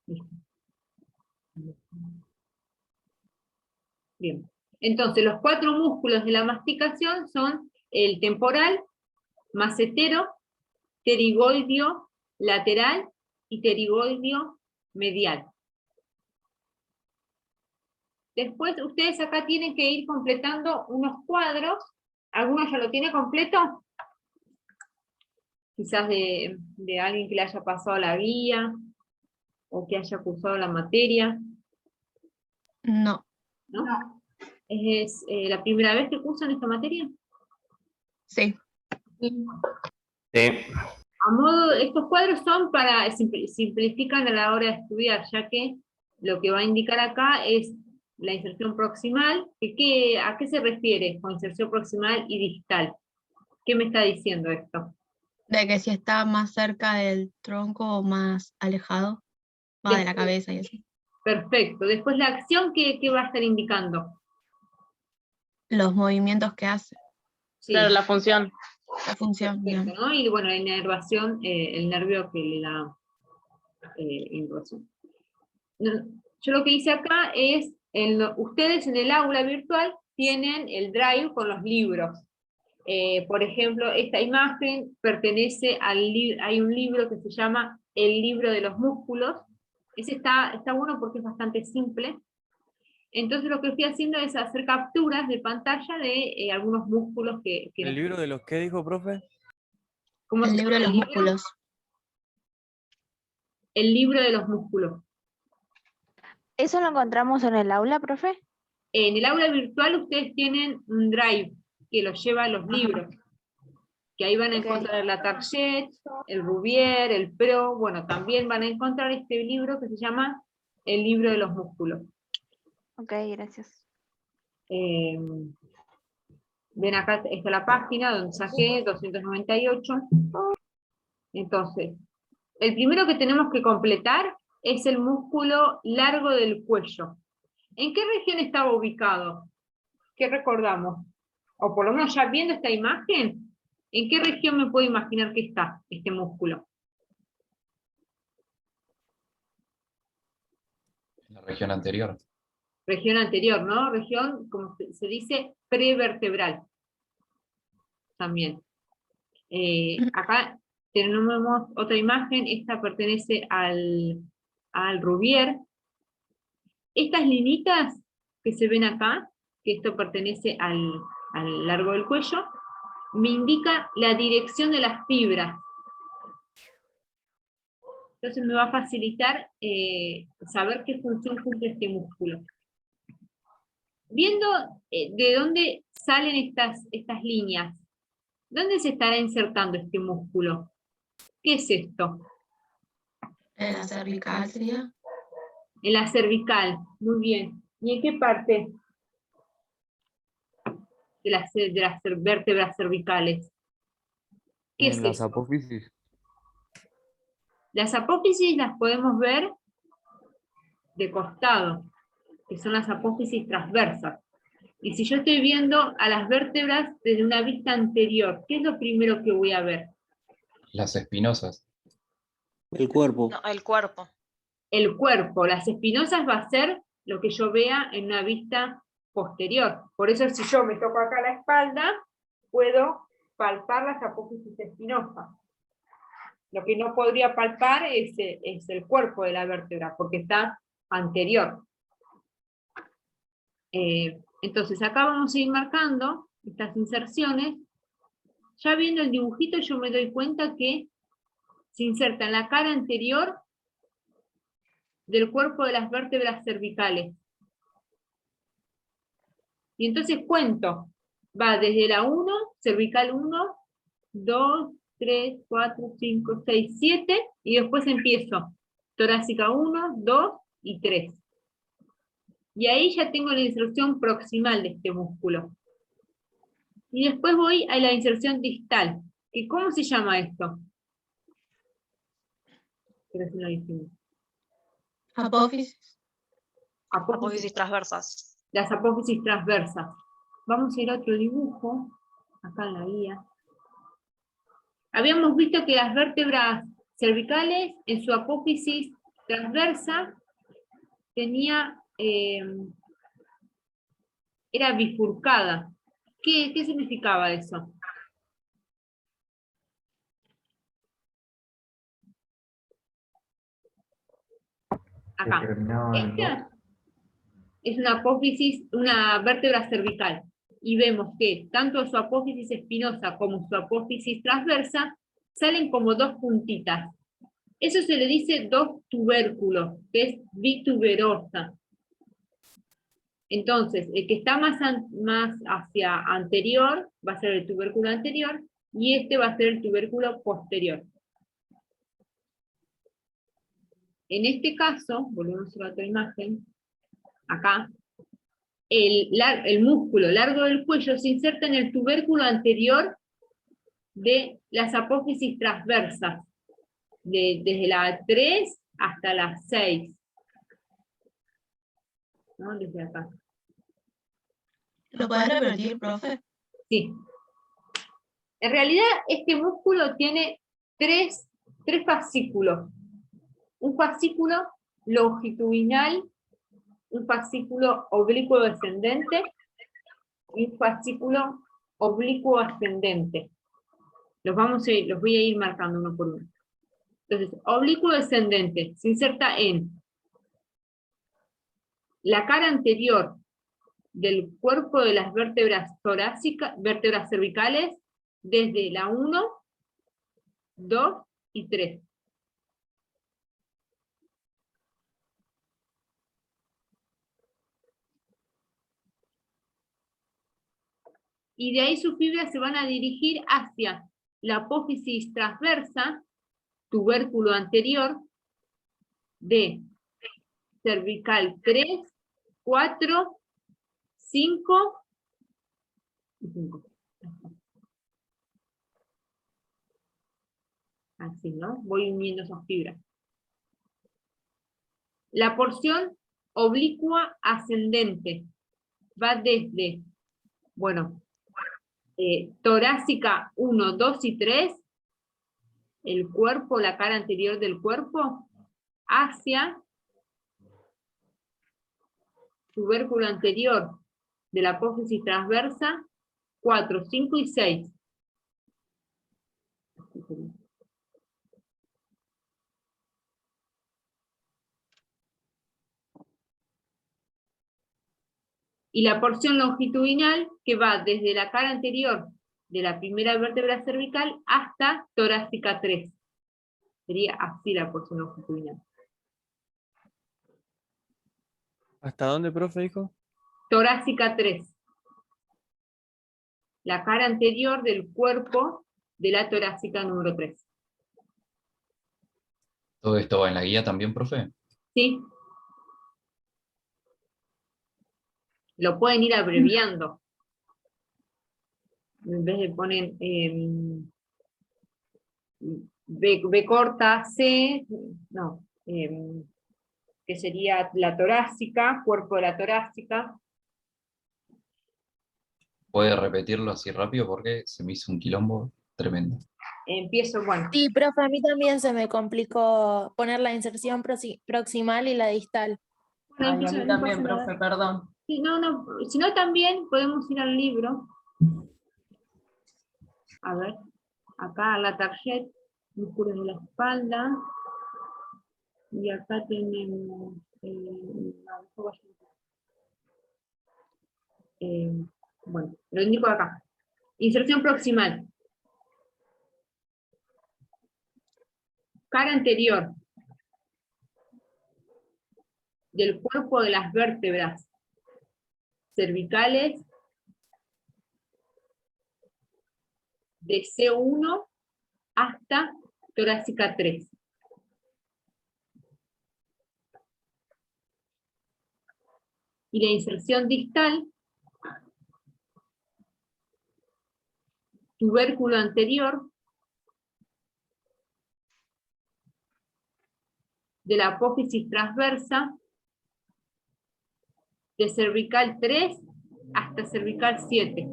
Listo. Bien. Entonces, los 4 músculos de la masticación son el temporal, macetero, pterigoideo lateral y pterigoideo medial. Después, ustedes acá tienen que ir completando unos cuadros. ¿Alguno ya lo tiene completo? Quizás de alguien que le haya pasado la guía, o que haya cursado la materia. No. ¿No? ¿Es la primera vez que cursan esta materia? Sí. Sí. A modo, estos cuadros son para, simplifican a la hora de estudiar, ya que lo que va a indicar acá es la inserción proximal. ¿A qué se refiere con inserción proximal y distal? ¿Qué me está diciendo esto? De que si está más cerca del tronco o más alejado, va de la cabeza y así. Perfecto. Después la acción, ¿qué va a estar indicando? Los movimientos que hace, Sí. Claro, la función. la función, Perfecto, digamos. ¿no? Y bueno, la inervación, el nervio que le da inervación. Yo lo que hice acá es, ustedes en el aula virtual tienen el drive con los libros. Por ejemplo, esta imagen pertenece hay un libro que se llama El libro de los músculos. Ese está bueno porque es bastante simple. Entonces lo que estoy haciendo es hacer capturas de pantalla de algunos músculos que ¿El libro de los qué dijo, profe? ¿Cómo El se libro de llama los músculos. El libro de los músculos. ¿Eso lo encontramos en el aula, profe? En el aula virtual ustedes tienen un drive que los lleva a los libros, que ahí van a encontrar la Target, el Rubier, el Pro, bueno, también van a encontrar este libro que se llama El libro de los músculos. Ok, gracias. Ven acá, está la página donde saqué 298. Entonces, el primero que tenemos que completar es el músculo largo del cuello. ¿En qué región estaba ubicado? ¿Qué recordamos? O por lo menos ya viendo esta imagen, ¿en qué región me puedo imaginar que está este músculo? En la región anterior. Región anterior, ¿no? Región, como se dice, prevertebral. También. Acá tenemos otra imagen, esta pertenece al Rubier. Estas linitas que se ven acá, que esto pertenece al largo del cuello, me indica la dirección de las fibras. Entonces me va a facilitar saber qué función cumple este músculo. Viendo de dónde salen estas líneas, ¿dónde se estará insertando este músculo? ¿Qué es esto? En la cervical sería. En la cervical, muy bien. ¿Y en qué parte de las vértebras cervicales? ¿Qué es En las esto? apófisis. Las apófisis las podemos ver de costado, que son las apófisis transversas. Y si yo estoy viendo a las vértebras desde una vista anterior, ¿qué es lo primero que voy a ver? Las espinosas. El cuerpo. No, el cuerpo. El cuerpo, las espinosas va a ser lo que yo vea en una vista posterior. Por eso si yo me toco acá la espalda, puedo palpar las apófisis espinosas. Lo que no podría palpar es el cuerpo de la vértebra, porque está anterior. Entonces acá vamos a ir marcando estas inserciones. Ya viendo el dibujito yo me doy cuenta que se inserta en la cara anterior del cuerpo de las vértebras cervicales. Y entonces cuento, va desde la 1, cervical 1, 2, 3, 4, 5, 6, 7, y después empiezo torácica 1, 2 y 3. Y ahí ya tengo la inserción proximal de este músculo. Y después voy a la inserción distal. ¿Cómo se llama esto? Pero si no dijimos. Apófisis. Apófisis transversas. Las apófisis transversas. Vamos a ir a otro dibujo, acá en la guía. Habíamos visto que las vértebras cervicales, en su apófisis transversa tenía, era bifurcada. ¿Qué significaba eso? Acá. Esta es una apófisis, una vértebra cervical. Y vemos que tanto su apófisis espinosa como su apófisis transversa salen como dos puntitas. Eso se le dice dos tubérculos, que es bituberosa. Entonces, el que está más hacia anterior va a ser el tubérculo anterior, y este va a ser el tubérculo posterior. En este caso, volvemos a la otra imagen, acá, el músculo largo del cuello se inserta en el tubérculo anterior de las apófisis transversas, desde la 3 hasta la 6. ¿No? Desde acá. ¿Lo podés repetir, profe? Sí. En realidad, este músculo tiene tres fascículos. Un fascículo longitudinal, un fascículo oblicuo descendente y un fascículo oblicuo ascendente. Los voy a ir marcando uno por uno. Entonces, oblicuo descendente se inserta en la cara anterior del cuerpo de las vértebras torácicas, vértebras cervicales, desde la 1, 2 y 3. Y de ahí sus fibras se van a dirigir hacia la apófisis transversa, tubérculo anterior, de cervical 3, 4, 5 y 5. Así, ¿no? Voy uniendo esas fibras. La porción oblicua ascendente va desde, bueno, torácica 1, 2 y 3, el cuerpo, la cara anterior del cuerpo, hacia tubérculo anterior de la apófisis transversa, 4, 5 y 6. Y la porción longitudinal que va desde la cara anterior de la primera vértebra cervical hasta torácica 3. Sería así la porción longitudinal. ¿Hasta dónde, profe, dijo? Torácica 3. La cara anterior del cuerpo de la torácica número 3. ¿Todo esto va en la guía también, profe? ¿Sí? Lo pueden ir abreviando. En vez de poner B corta, C, no, que sería la torácica, cuerpo de la torácica. ¿Puede repetirlo así rápido? Porque se me hizo un quilombo tremendo. Empiezo, bueno. Sí, profe, a mí también se me complicó poner la inserción proximal y la distal. Bueno, Ay, a empiezo, mí no también, pasa nada. profe, perdón. Sí, no, si no también podemos ir al libro. A ver, acá la tarjeta, músculos de la espalda. Y acá tenemos, bueno, lo indico acá. Inserción proximal. Cara anterior del cuerpo de las vértebras cervicales de C1 hasta torácica 3. Y la inserción distal, tubérculo anterior de la apófisis transversa de cervical 3 hasta cervical 7.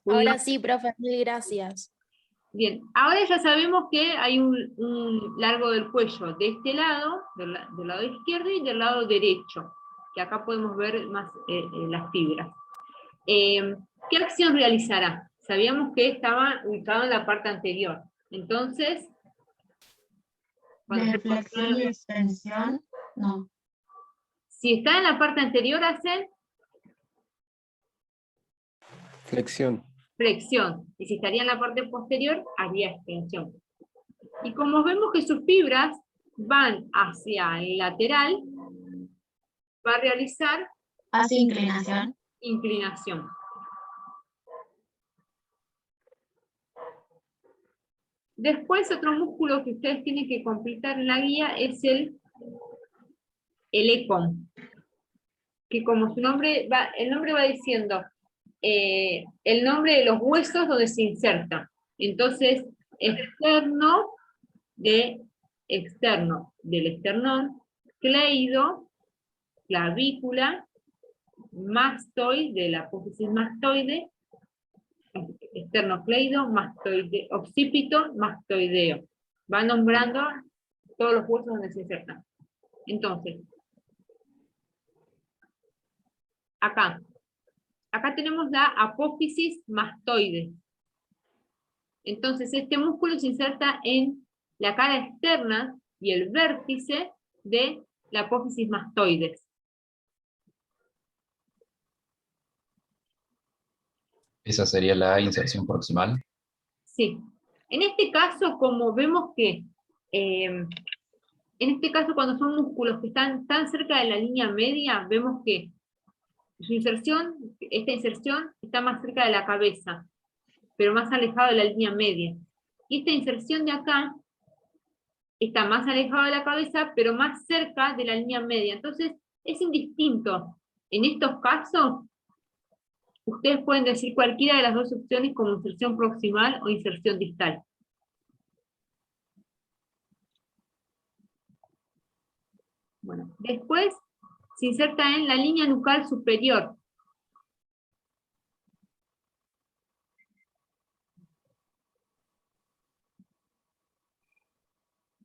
Muy Ahora bien. sí, profe, mil gracias. Bien, ahora ya sabemos que hay un largo del cuello de este lado, del lado izquierdo y del lado derecho, que acá podemos ver más las fibras. ¿Qué acción realizará? Sabíamos que estaba ubicado en la parte anterior. Entonces, cuando De se pone- flexión y extensión, no. si está en la parte anterior, hace Flexión. flexión. Y si estaría en la parte posterior, haría extensión. Y como vemos que sus fibras van hacia el lateral, va a realizar Hace inclinación. inclinación. Después, otro músculo que ustedes tienen que completar en la guía es el ECOM, que como su nombre va, el nombre va diciendo el nombre de los huesos donde se inserta. Entonces, externo del esternón, cleido, clavícula, mastoide, de la apófisis mastoide, esternocleido, mastoide, occipito, mastoideo. Va nombrando todos los huesos donde se insertan. Entonces, acá tenemos la apófisis mastoide. Entonces, este músculo se inserta en la cara externa y el vértice de la apófisis mastoides. Esa sería la inserción proximal. Sí. En este caso, como vemos que, en este caso cuando son músculos que están tan cerca de la línea media, vemos que su inserción, esta inserción está más cerca de la cabeza, pero más alejado de la línea media. Y esta inserción de acá está más alejado de la cabeza, pero más cerca de la línea media. Entonces, es indistinto. En estos casos, ustedes pueden decir cualquiera de las dos opciones como inserción proximal o inserción distal. Bueno, después se inserta en la línea nucal superior.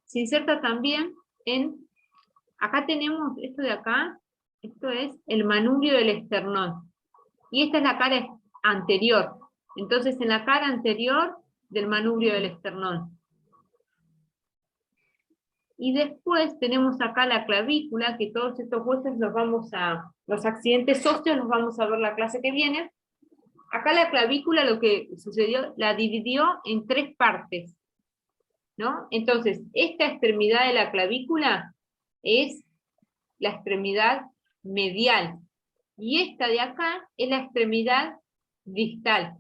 Se inserta también en, acá tenemos esto de acá, esto es el manubrio del esternón. Y esta es la cara anterior. Entonces, en la cara anterior del manubrio del esternón. Y después tenemos acá la clavícula, que todos estos huesos los accidentes óseos los vamos a ver la clase que viene. Acá la clavícula lo que sucedió, la dividió en 3 partes, ¿no? Entonces, esta extremidad de la clavícula es la extremidad medial, y esta de acá es la extremidad distal.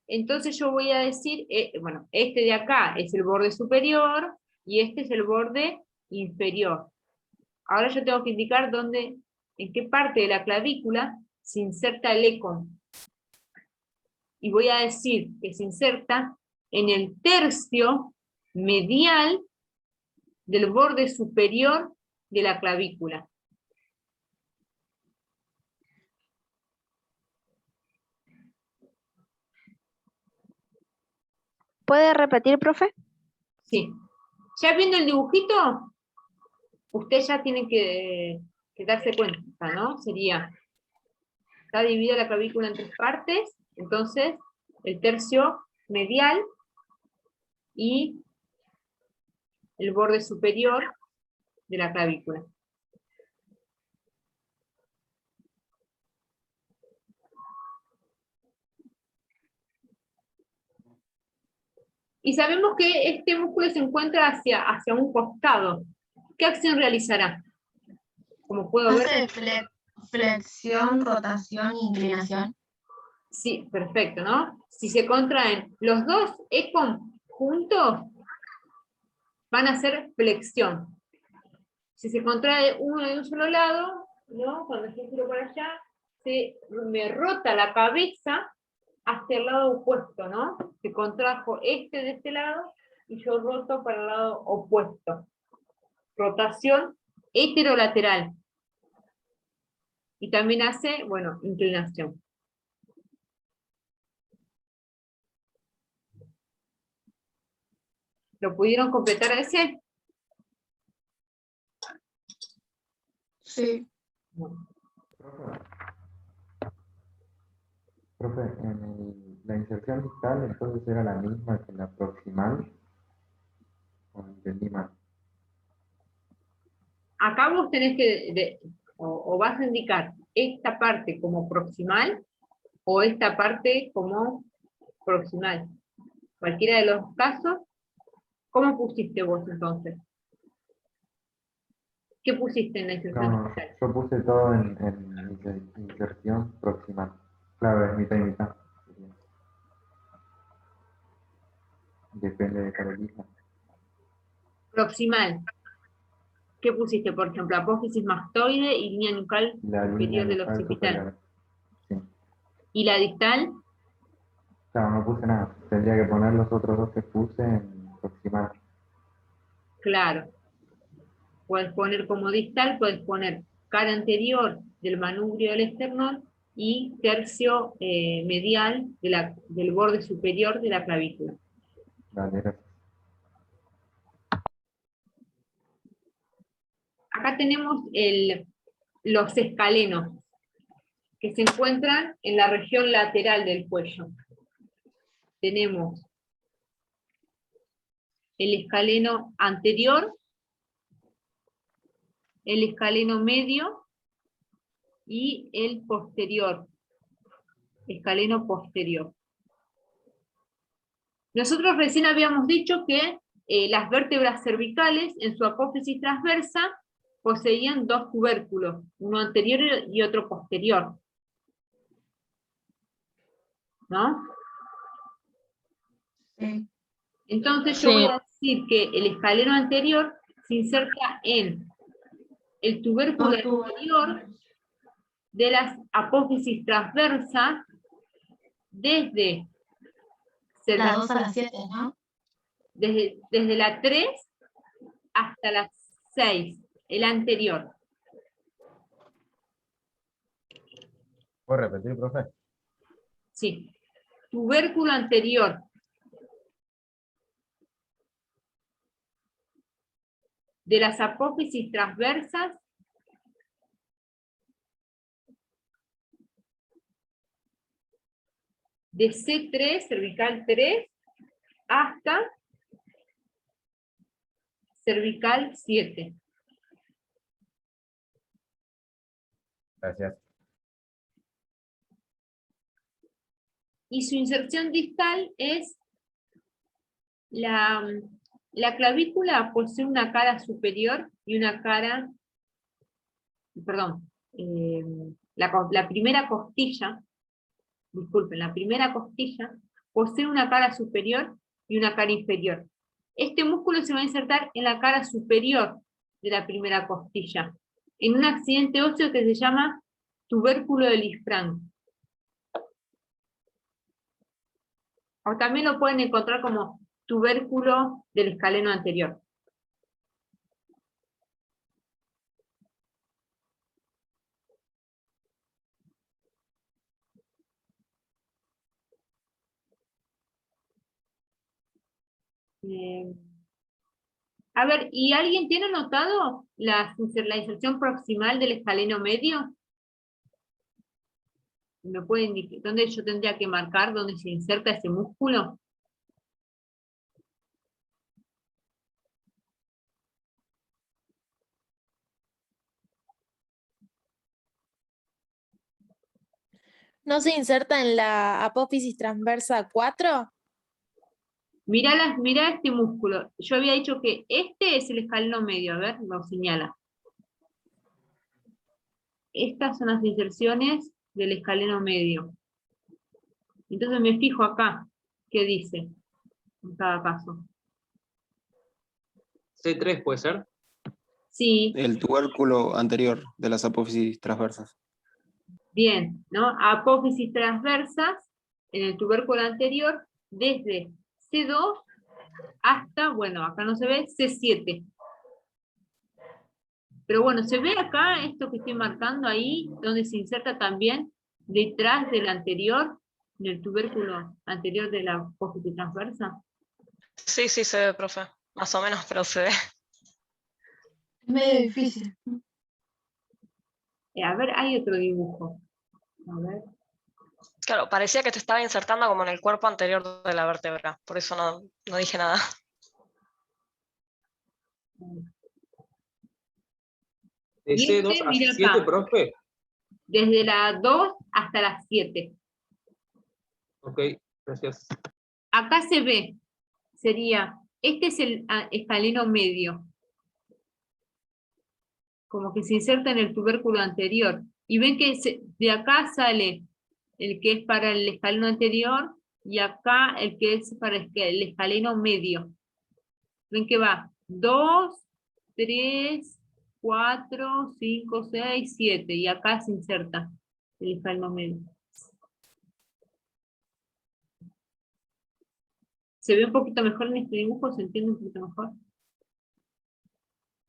Entonces yo voy a decir, bueno, este de acá es el borde superior, y este es el borde inferior. Ahora yo tengo que indicar dónde, en qué parte de la clavícula se inserta el ECOM. Y voy a decir que se inserta en el tercio medial del borde superior de la clavícula. ¿Puede repetir, profe? Sí. Ya viendo el dibujito, usted ya tiene que darse cuenta, ¿no? Sería, está dividida la clavícula en 3 partes, entonces el tercio medial y el borde superior de la clavícula. Y sabemos que este músculo se encuentra hacia un costado. ¿Qué acción realizará? Como puedo ver. Hace flexión, rotación, inclinación. Sí, perfecto, ¿no? Si se contraen los dos ECOM juntos, van a hacer flexión. Si se contrae uno de un solo lado, ¿no? Cuando yo giro para allá, me rota la cabeza hacia el lado opuesto, ¿no? Se contrajo este de este lado y yo roto para el lado opuesto. Rotación heterolateral. Y también hace, bueno, inclinación. ¿Lo pudieron completar a ese? Sí. Bueno, Profe, la inserción distal entonces era la misma que la proximal, o entendí mal. acá vos tenés que, o vas a indicar esta parte como proximal, o esta parte como proximal. Cualquiera de los casos, ¿cómo pusiste vos entonces? ¿Qué pusiste en la inserción No, distal? yo puse todo en inserción proximal. Claro, es mitad y mitad. Depende de cada lista. Proximal. ¿Qué pusiste? Por ejemplo, apófisis mastoide y línea nucal La línea superior del nucal occipital. superior. Sí. ¿Y la distal? Claro, no puse nada. Tendría que poner los otros dos que puse en proximal. Claro. Puedes poner como distal, puedes poner cara anterior del manubrio del esternón y tercio medial del borde superior de la clavícula. Dale, gracias. Acá tenemos los escalenos, que se encuentran en la región lateral del cuello. Tenemos el escaleno anterior, el escaleno medio y el posterior, escaleno posterior. Nosotros recién habíamos dicho que las vértebras cervicales en su apófisis transversa poseían dos tubérculos, uno anterior y otro posterior, ¿no? Sí. Entonces yo Sí. voy a decir que el escaleno anterior se inserta en el tubérculo Dos tubos. anterior de las apófisis transversas desde, La 2 a la 7, ¿no? desde la 3 hasta la 6, el anterior. ¿Puedo repetir, profe? Sí. Tubérculo anterior. De las apófisis transversas de C3, cervical 3, hasta cervical 7. Gracias. Y su inserción distal es la clavícula posee una cara superior y una cara, perdón, la primera costilla, disculpen, la primera costilla posee una cara superior y una cara inferior. Este músculo se va a insertar en la cara superior de la primera costilla, en un accidente óseo que se llama tubérculo de Lisfranc. O también lo pueden encontrar como tubérculo del escaleno anterior. A ver, ¿y alguien tiene anotado la inserción proximal del escaleno medio? ¿Me puede indicar dónde yo tendría que marcar dónde se inserta ese músculo? ¿No se inserta en la apófisis transversa 4? Mirá este músculo. Yo había dicho que este es el escaleno medio, a ver, lo señala. Estas son las inserciones del escaleno medio. Entonces me fijo acá, ¿qué dice? En cada caso. C3 puede ser. Sí, El tubérculo anterior de las apófisis transversas. bien, ¿no? Apófisis transversas en el tubérculo anterior desde C2 hasta, bueno, acá no se ve, C7. Pero bueno, se ve acá esto que estoy marcando ahí, donde se inserta también detrás del anterior, en el tubérculo anterior de la apófisis transversa. Sí, sí se ve, profe. Más o menos, pero se ve. Es medio difícil. A ver, hay otro dibujo. A ver. Claro, parecía que te estaba insertando como en el cuerpo anterior de la vértebra. Por eso no dije nada. De Y C2 este, a mira C7, acá, profe. desde la 2 hasta la 7. Ok, gracias. Acá se ve, sería, este es el escaleno medio, como que se inserta en el tubérculo anterior. Y ven que de acá sale el que es para el escaleno anterior y acá el que es para el escaleno medio. Ven que va 2, 3, 4, 5, 6, 7 y acá se inserta el escaleno medio. ¿Se ve un poquito mejor en este dibujo? ¿Se entiende un poquito mejor?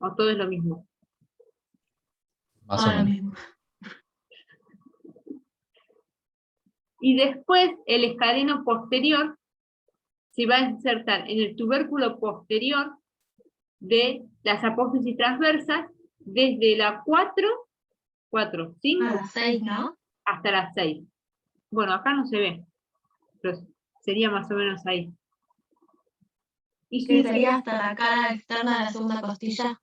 ¿O todo es lo mismo? Más o Ahora menos. mismo. Y después el escaleno posterior se va a insertar en el tubérculo posterior de las apófisis transversas desde la 4, 5, A las 6, ¿no? hasta la 6. Bueno, acá no se ve, pero sería más o menos ahí. Y Que sería hasta la cara externa de la segunda costilla.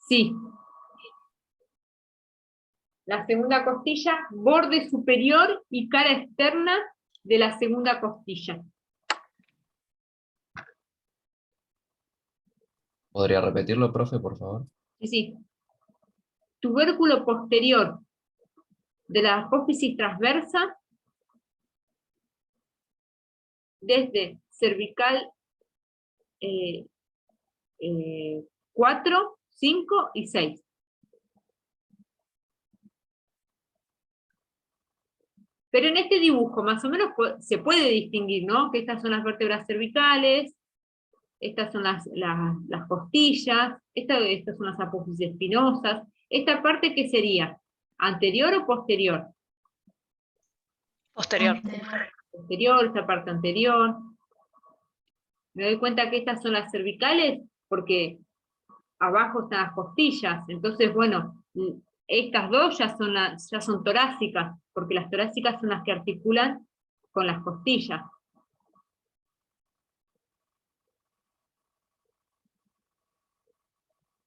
sí. La segunda costilla, borde superior y cara externa de la segunda costilla. ¿Podría repetirlo, profe, por favor? Sí, sí. Tubérculo posterior de la apófisis transversa desde cervical 4, 5 y 6. Pero en este dibujo más o menos se puede distinguir, ¿no? Que estas son las vértebras cervicales, estas son las costillas, estas son las apófisis espinosas. ¿Esta parte qué sería? ¿Anterior o posterior? Posterior. Posterior, esta parte anterior. Me doy cuenta que estas son las cervicales porque abajo están las costillas. Entonces, bueno, estas dos ya son torácicas, porque las torácicas son las que articulan con las costillas.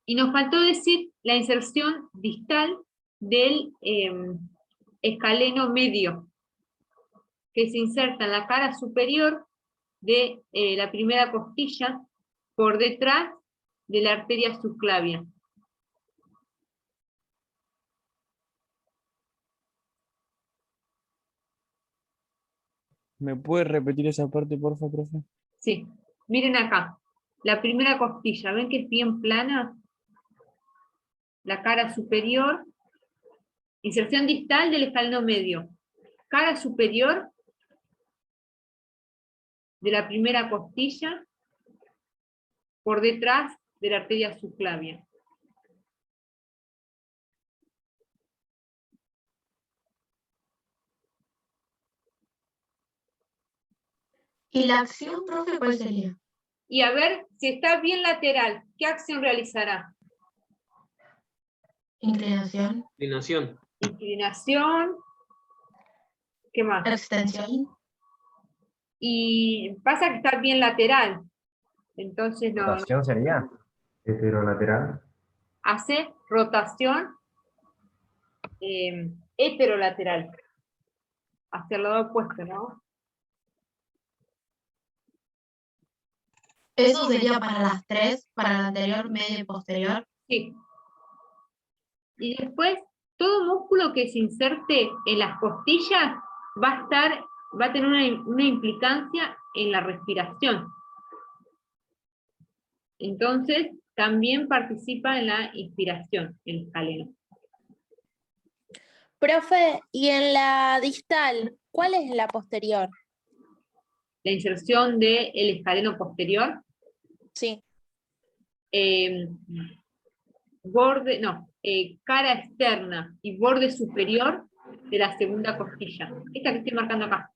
Y nos faltó decir la inserción distal del escaleno medio, que se inserta en la cara superior de la primera costilla, por detrás de la arteria subclavia. ¿Me puede repetir esa parte, por favor, profe? Sí, miren acá, la primera costilla, ¿ven que es bien plana? La cara superior, inserción distal del escaleno medio, cara superior de la primera costilla, por detrás de la arteria subclavia. ¿Y la acción, profe, cuál sería? Y a ver, si está bien lateral, ¿qué acción realizará? Inclinación. Inclinación. Inclinación, ¿qué más? Extensión. Y pasa que está bien lateral, entonces no ¿Rotación sería? Heterolateral. hace rotación heterolateral, hacia el lado opuesto, ¿no? Eso sería para las 3, para la anterior, media y posterior. Sí. Y después, todo músculo que se inserte en las costillas va a tener una implicancia en la respiración. Entonces, también participa en la inspiración, el escaleno. Profe, y en la distal, ¿cuál es la posterior? La inserción del escaleno posterior, Sí. cara externa y borde superior de la segunda costilla. Esta que estoy marcando acá.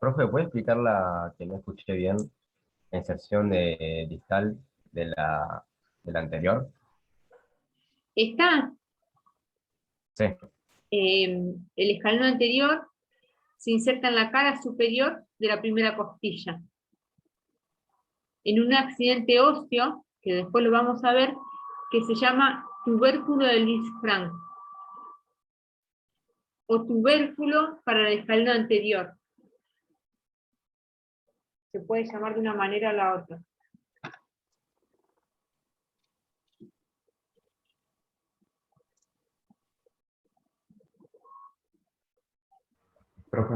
Profe, ¿puede explicar la que no escuché bien? La inserción de distal de la anterior. Está Sí. el escalón anterior se inserta en la cara superior de la primera costilla. En un accidente óseo, que después lo vamos a ver, que se llama tubérculo de Lisfranc, o tubérculo para el escalón anterior. Se puede llamar de una manera o la otra. Profe,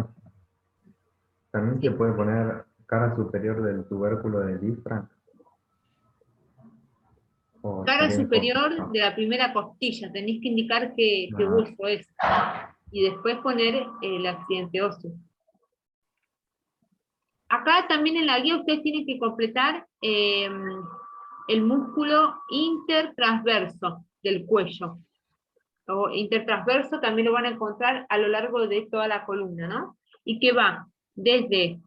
también se puede poner cara superior del tubérculo del Lisfranc. ¿O Cara estaría superior incorrecto? de la primera costilla, tenéis que indicar qué Ah. hueso es. Y después poner el accidente óseo. Acá también en la guía ustedes tienen que completar el músculo intertransverso del cuello. O intertransverso también lo van a encontrar a lo largo de toda la columna, ¿no? Y que va desde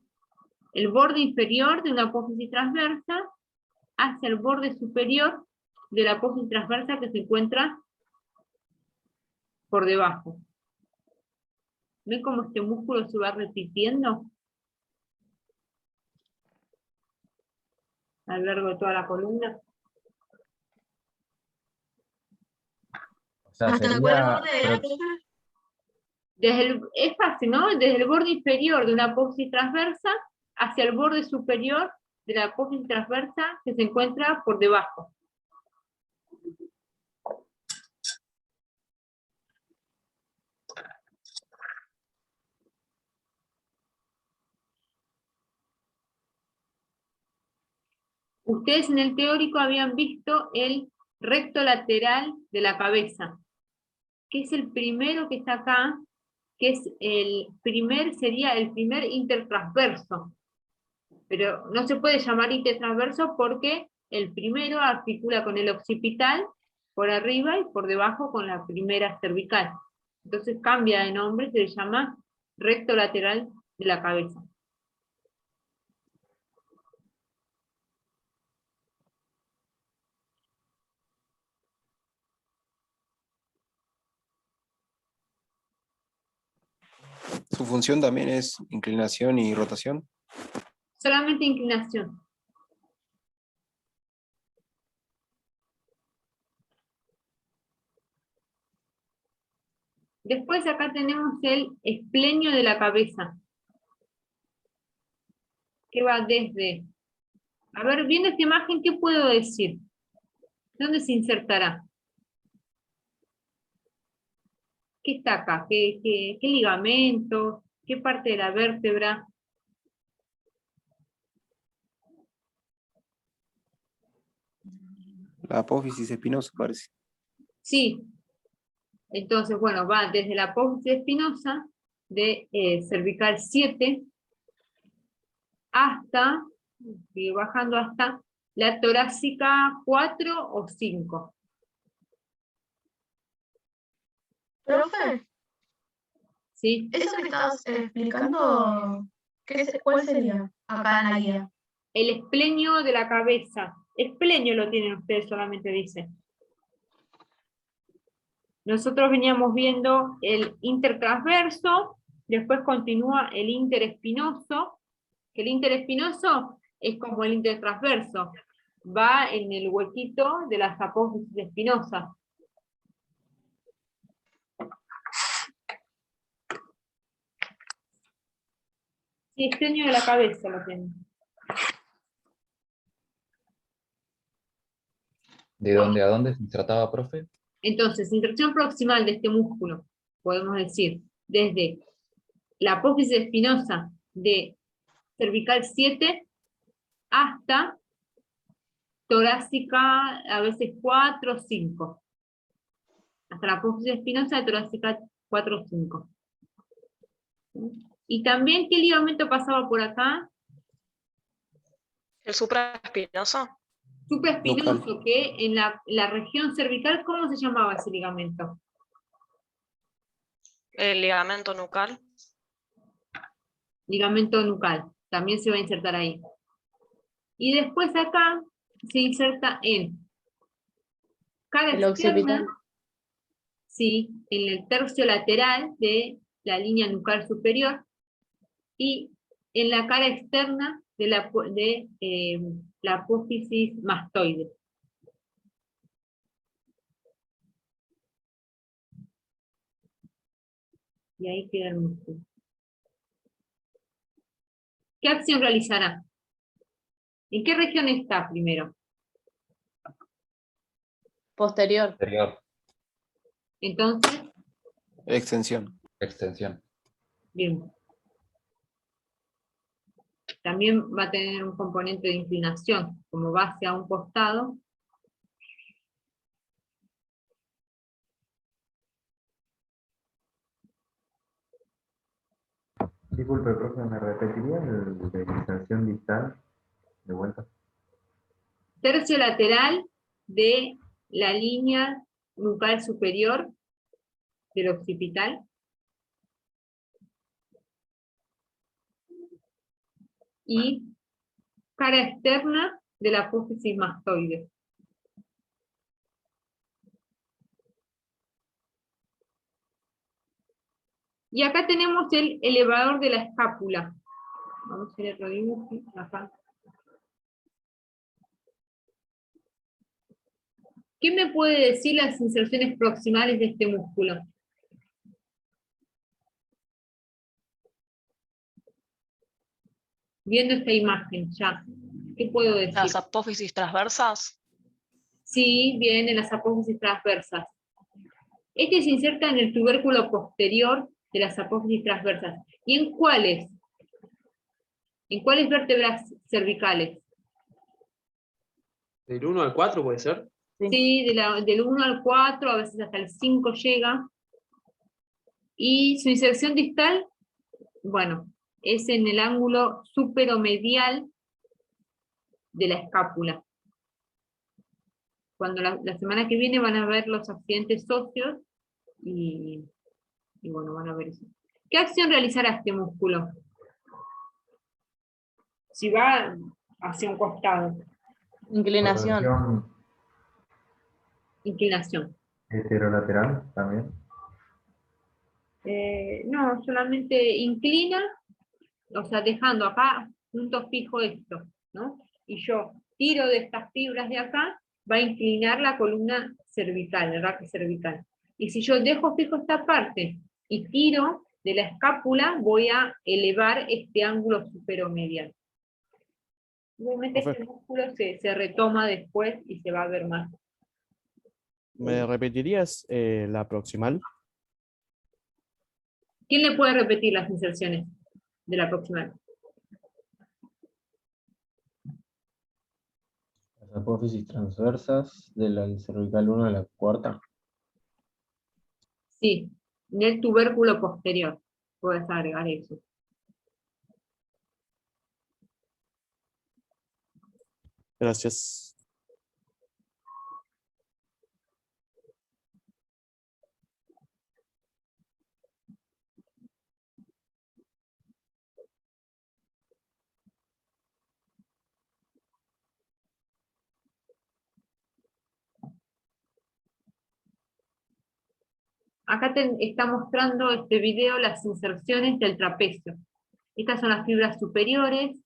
el borde inferior de una apófisis transversa hacia el borde superior de la apófisis transversa que se encuentra por debajo. ¿Ven cómo este músculo se va repitiendo a lo largo de toda la columna? O sea, ¿Hasta cuál borde era, profe? Es fácil, ¿no? Desde el borde inferior de una apófisis transversa hacia el borde superior de la apófisis transversa que se encuentra por debajo. Ustedes en el teórico habían visto el recto lateral de la cabeza, que es el primero que está acá, que es sería el primer intertransverso. Pero no se puede llamar intertransverso porque el primero articula con el occipital por arriba y por debajo con la primera cervical. Entonces cambia de nombre, se le llama recto lateral de la cabeza. Su función también es inclinación y rotación. Solamente inclinación. Después acá tenemos el esplenio de la cabeza, que va desde... A ver, viendo esta imagen, ¿qué puedo decir? ¿Dónde se insertará? ¿Qué está acá? ¿Qué ligamento? ¿Qué parte de la vértebra? La apófisis espinosa parece. Sí. Entonces, bueno, va desde la apófisis espinosa de cervical 7 hasta, sigue bajando hasta la torácica 4 o 5. Profe, ¿Sí? eso que estabas explicando, ¿cuál sería acá en la guía? El esplenio de la cabeza. Esplenio lo tienen ustedes, solamente dice. Nosotros veníamos viendo el intertransverso, después continúa el interespinoso, que el interespinoso es como el intertransverso, va en el huequito de las apófisis espinosas. Sí, esplenio de la cabeza lo tienen. ¿De dónde a dónde se trataba, profe? Entonces, inserción proximal de este músculo, podemos decir, desde la apófisis espinosa de cervical 7 hasta torácica, a veces 4 o 5. Hasta la apófisis espinosa de torácica 4 o 5. Y también, ¿qué ligamento pasaba por acá? El supraespinoso. Supraespinoso, que en la región cervical, ¿cómo se llamaba ese ligamento? El ligamento nucal. ligamento nucal, también se va a insertar ahí. Y después acá se inserta en cara El externa, occipital. sí, en el tercio lateral de la línea nucal superior y en la cara externa de la apófisis mastoide. Y ahí queda el músculo. ¿Qué acción realizará? ¿En qué región está primero? Posterior. Anterior. Entonces, Extensión. Extensión. bien. También va a tener un componente de inclinación, como va hacia un costado. Disculpe, profe, ¿me repetiría el de inserción distal de vuelta? Tercio lateral de la línea nucal superior del occipital. Y cara externa de la apófisis mastoide. Y acá tenemos el elevador de la escápula. Vamos a hacer otro dibujo acá. ¿Qué me puede decir las inserciones proximales de este músculo? Viendo esta imagen ya, ¿qué puedo decir? Las apófisis transversas. Sí, bien, en las apófisis transversas. Este se inserta en el tubérculo posterior de las apófisis transversas. ¿Y en cuáles? ¿En cuáles vértebras cervicales? ¿Del 1 al 4 puede ser? Sí, del 1 al 4, a veces hasta el 5 llega. Y su inserción distal, bueno, es en el ángulo superomedial de la escápula. Cuando la semana que viene van a ver los accidentes óseos y bueno, van a ver eso. ¿Qué acción realizará este músculo? Si va hacia un costado. Inclinación. Rotación Inclinación. heterolateral también. No, solamente inclina, o sea, dejando acá punto fijo esto, ¿no? Y yo tiro de estas fibras de acá, va a inclinar la columna cervical, el raquis cervical. Y si yo dejo fijo esta parte y tiro de la escápula, voy a elevar este ángulo superomedial. Obviamente Profe. este músculo se retoma después y se va a ver más. ¿Me repetirías la proximal? ¿Quién le puede repetir las inserciones de la proximal? Las apófisis transversas de la cervical 1 a la cuarta. Sí, en el tubérculo posterior. Puedes agregar eso. Gracias. Acá está mostrando este video las inserciones del trapecio. Estas son las fibras superiores.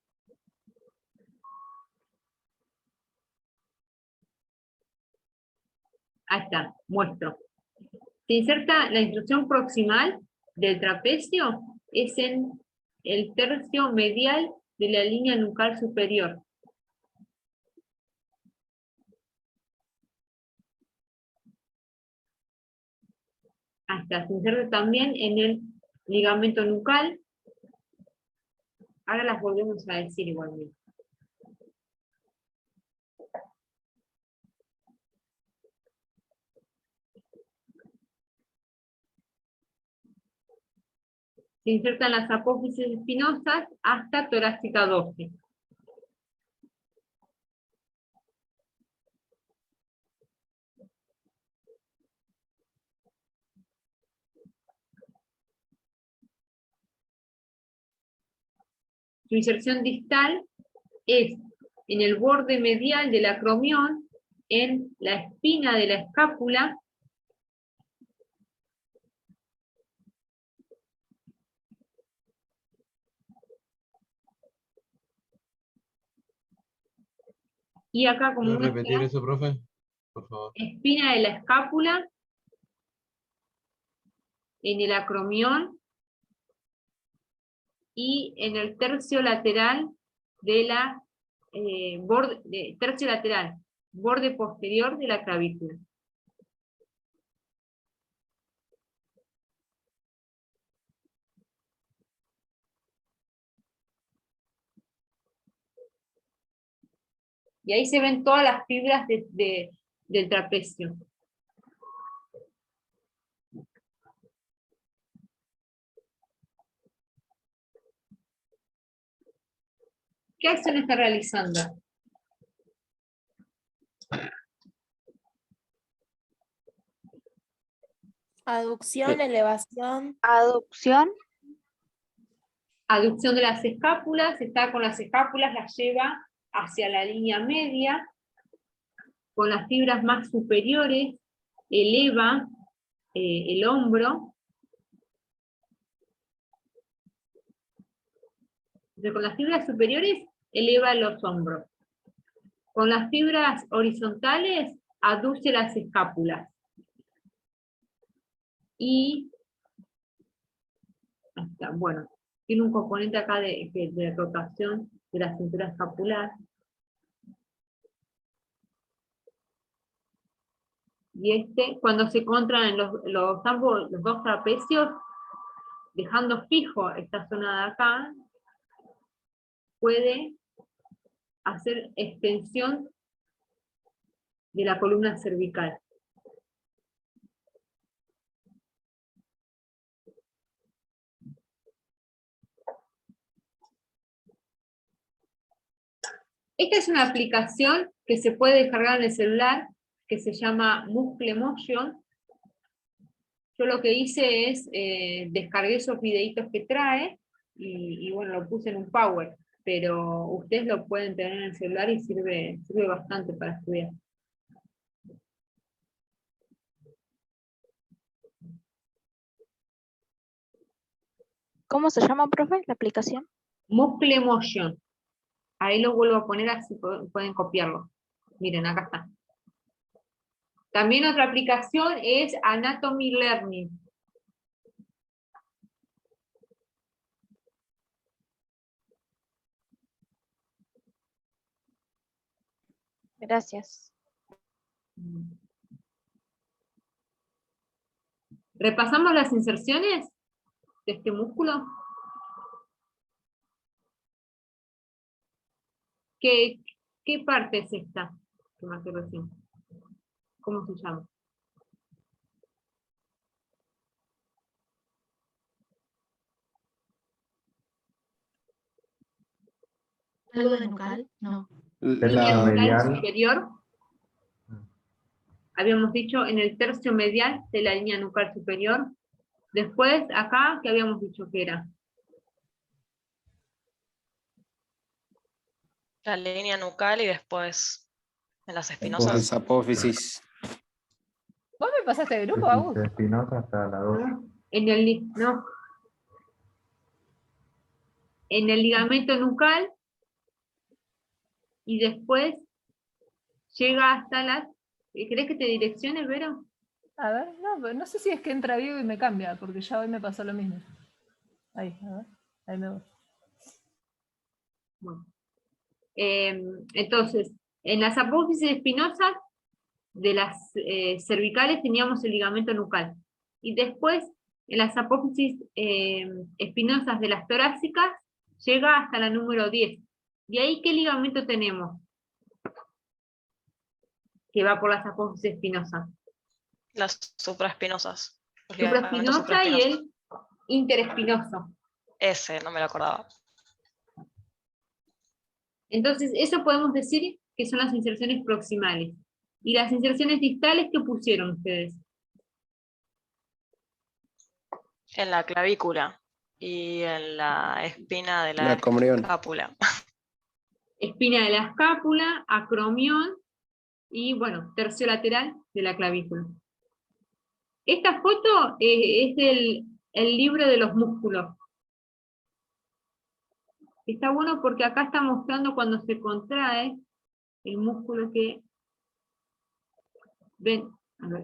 Ahí está, muestro. Se inserta la inserción proximal del trapecio, es en el tercio medial de la línea nucal superior. Ahí está, se inserta también en el ligamento nucal. Ahora las volvemos a decir igualmente. Se insertan las apófisis espinosas hasta torácica 12. su inserción distal es en el borde medial del acromión, en la espina de la escápula, y acá como ¿Puede muestra, repetir eso, profe? Por favor. espina de la escápula, en el acromión y en el tercio lateral de la tercio lateral, borde posterior de la clavícula. Y ahí se ven todas las fibras del trapecio. ¿Qué acción está realizando? Aducción, elevación. Aducción. Aducción de las escápulas, está con las escápulas, las lleva hacia la línea media, con las fibras más superiores, eleva el hombro. Entonces, con las fibras superiores, eleva los hombros. Con las fibras horizontales, aduce las escápulas. Y, hasta, bueno, tiene un componente acá de rotación de la cintura escapular. Y cuando se contraen los dos trapecios, dejando fijo esta zona de acá, puede hacer extensión de la columna cervical. Esta es una aplicación que se puede descargar en el celular, que se llama Muscle Motion. Yo lo que hice es, descargué esos videitos que trae, y bueno, lo puse en un Power, pero ustedes lo pueden tener en el celular y sirve bastante para estudiar. ¿Cómo se llama, profe, la aplicación? Muscle Motion. Ahí lo vuelvo a poner, así pueden copiarlo. Miren, acá está. También otra aplicación es Anatomy Learning. Gracias. ¿Repasamos las inserciones de este músculo? ¿Qué parte es esta que marqué recién? ¿Cómo se llama? ¿Algo de nucal? No. Línea La nucal medial. superior. Habíamos dicho en el tercio medial de la línea nucal superior. Después, acá, ¿qué habíamos dicho que era? La línea nucal y después en las Las espinosas. apófisis. ¿Vos me pasaste de grupo, Sí, Agus? de Espinosa hasta la 2. En el ligamento nucal, y después llega hasta las... ¿Querés que te direccione, Vero? A ver, no sé si es que entra vivo y me cambia, porque ya hoy me pasó lo mismo. Ahí, a ver, ahí me voy. Bueno. Entonces, en las apófisis espinosas de las cervicales teníamos el ligamento nucal. Y después, en las apófisis espinosas de las torácicas, llega hasta la número 10. ¿Y ahí qué ligamento tenemos? Que va por las apófisis espinosas. Las supraespinosas. Los ligamentos Supraespinosa y supraespinosos. el interespinoso. Ese, no me lo acordaba. Entonces, eso podemos decir que son las inserciones proximales. ¿Y las inserciones distales qué pusieron ustedes? En la clavícula. y en la espina de La la comunión. escápula. Espina de la escápula, acromión y, bueno, tercio lateral de la clavícula. Esta foto es del el libro de los músculos. Está bueno porque acá está mostrando cuando se contrae el músculo que... Ven, a ver.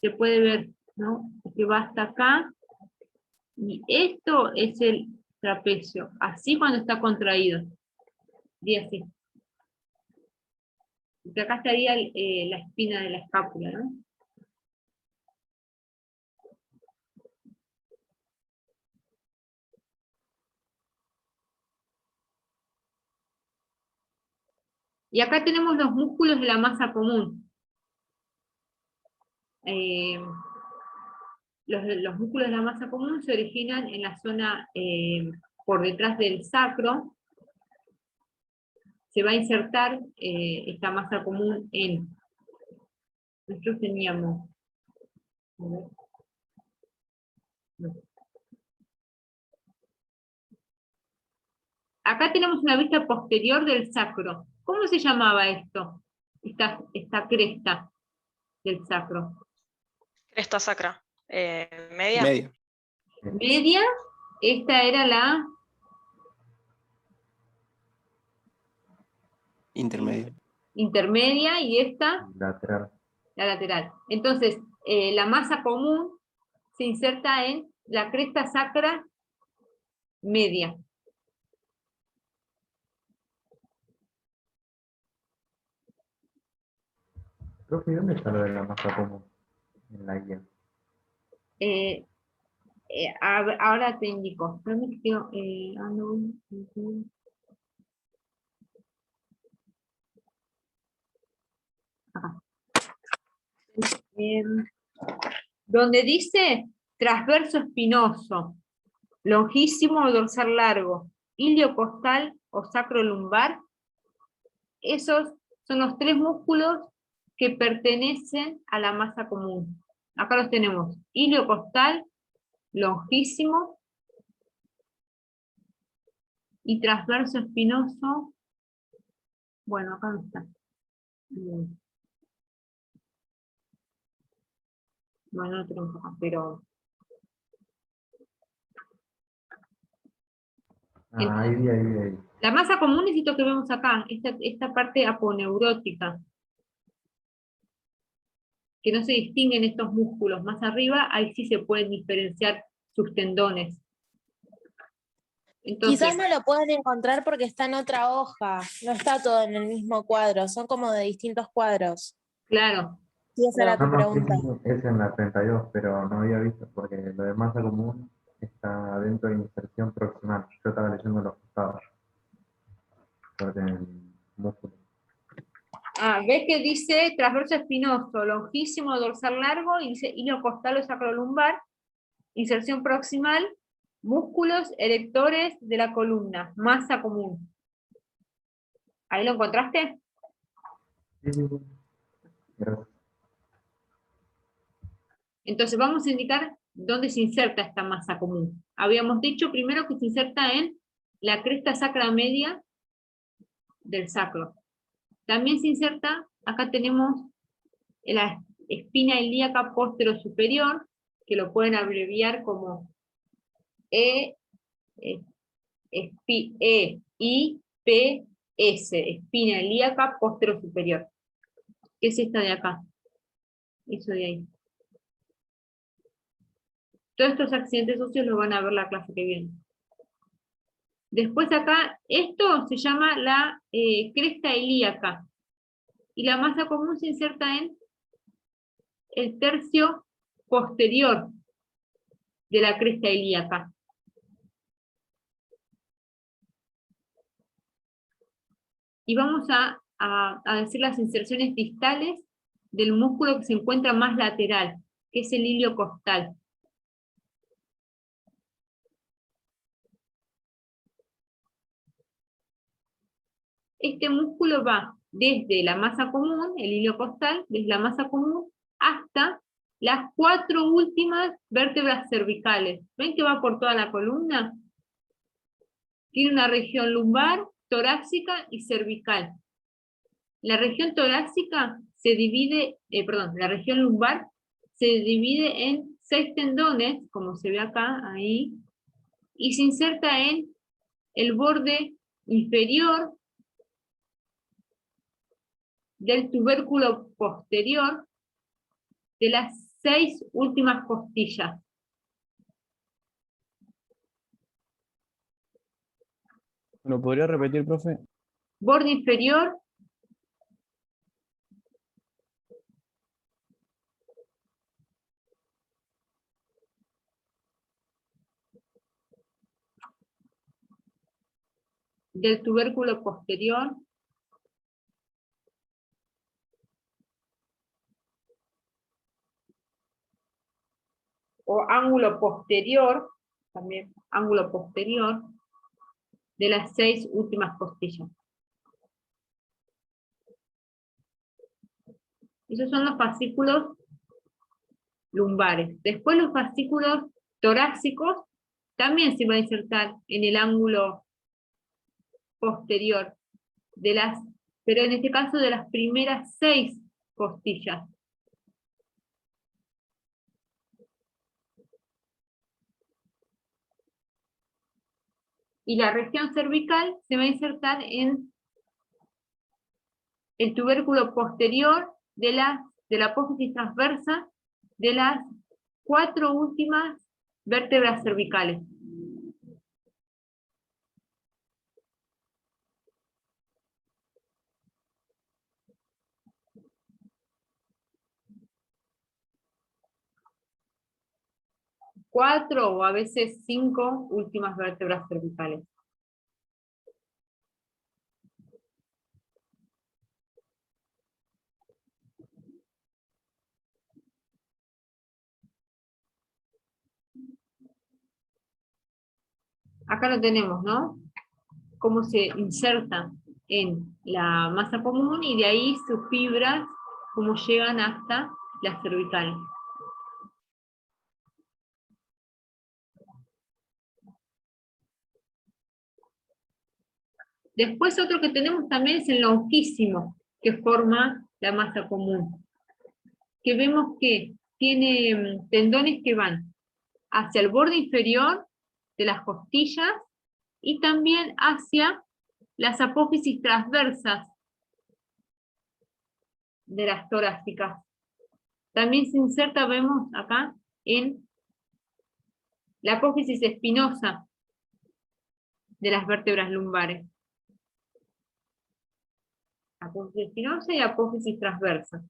Se puede ver, ¿no? Que va hasta acá. Y esto es el trapecio. Así cuando está contraído. Y así. Porque acá estaría la espina de la escápula, ¿no? Y acá tenemos los músculos de la masa común. Los músculos de la masa común se originan en la zona por detrás del sacro. Se va a insertar esta masa común en... Nosotros teníamos... A ver. No. Acá tenemos una vista posterior del sacro. ¿Cómo se llamaba esto? Esta cresta del sacro. Cresta sacra. Media. Media. Media, esta era la Intermedia. intermedia y esta Lateral. la lateral. Entonces, la masa común se inserta en la cresta sacra media. Profe, ¿dónde está lo de la masa común? En la guía. Ahora te indico. Acá. Donde dice transverso espinoso, longísimo o dorsal largo, iliocostal o sacrolumbar, esos son los tres músculos que pertenecen a la masa común. Acá los tenemos, iliocostal, longísimo y transverso espinoso. Bueno, acá no está. Bueno, no tenemos acá, pero... Ahí. La masa común es esto que vemos acá, esta parte aponeurótica, que no se distinguen estos músculos. Más arriba, ahí sí se pueden diferenciar sus tendones. Entonces, Quizás no lo pueden encontrar porque está en otra hoja, no está todo en el mismo cuadro, son como de distintos cuadros. claro, Sí, esa era tu No, pregunta. es en la 32, pero no había visto porque lo de masa común está dentro de inserción proximal. Yo estaba leyendo los costados. Porque en el músculo. ¿ves que dice transverso espinoso, longísimo, dorsal largo, y dice iliocostal o sacrolumbar, inserción proximal, músculos erectores de la columna, masa común? ¿Ahí lo encontraste? Sí. Gracias. Entonces vamos a indicar dónde se inserta esta masa común. Habíamos dicho primero que se inserta en la cresta sacra media del sacro. También se inserta, acá tenemos la espina ilíaca postero superior, que lo pueden abreviar como EIPS, espina ilíaca postero superior. ¿Qué es esta de acá? Eso de ahí. Todos estos accidentes óseos los van a ver la clase que viene. Después acá, esto se llama la cresta ilíaca. Y la masa común se inserta en el tercio posterior de la cresta ilíaca. Y vamos a decir las inserciones distales del músculo que se encuentra más lateral, que es el iliocostal. Este músculo va desde la masa común, el iliocostal, desde la masa común hasta las 4 últimas vértebras cervicales. ¿Ven que va por toda la columna? Tiene una región lumbar, torácica y cervical. La región torácica se divide, la región lumbar se divide en 6 tendones, como se ve acá, ahí, y se inserta en el borde inferior del tubérculo posterior de las 6 últimas costillas. ¿Lo podría repetir, profe? Borde inferior del tubérculo posterior o ángulo posterior, también ángulo posterior, de las 6 últimas costillas. Esos son los fascículos lumbares. Después los fascículos torácicos también se van a insertar en el ángulo posterior, pero en este caso de las primeras 6 costillas. Y la región cervical se va a insertar en el tubérculo posterior de la apófisis transversa de las 4 últimas vértebras cervicales. Cuatro o a veces 5 últimas vértebras cervicales. Acá lo tenemos, ¿no? Cómo se inserta en la masa común y de ahí sus fibras, cómo llegan hasta las cervicales. Después otro que tenemos también es el lonquísimo, que forma la masa común. Que vemos que tiene tendones que van hacia el borde inferior de las costillas y también hacia las apófisis transversas de las torácicas. También se inserta, vemos acá, en la apófisis espinosa de las vértebras lumbares. Apófisis espinosa y apófisis transversa.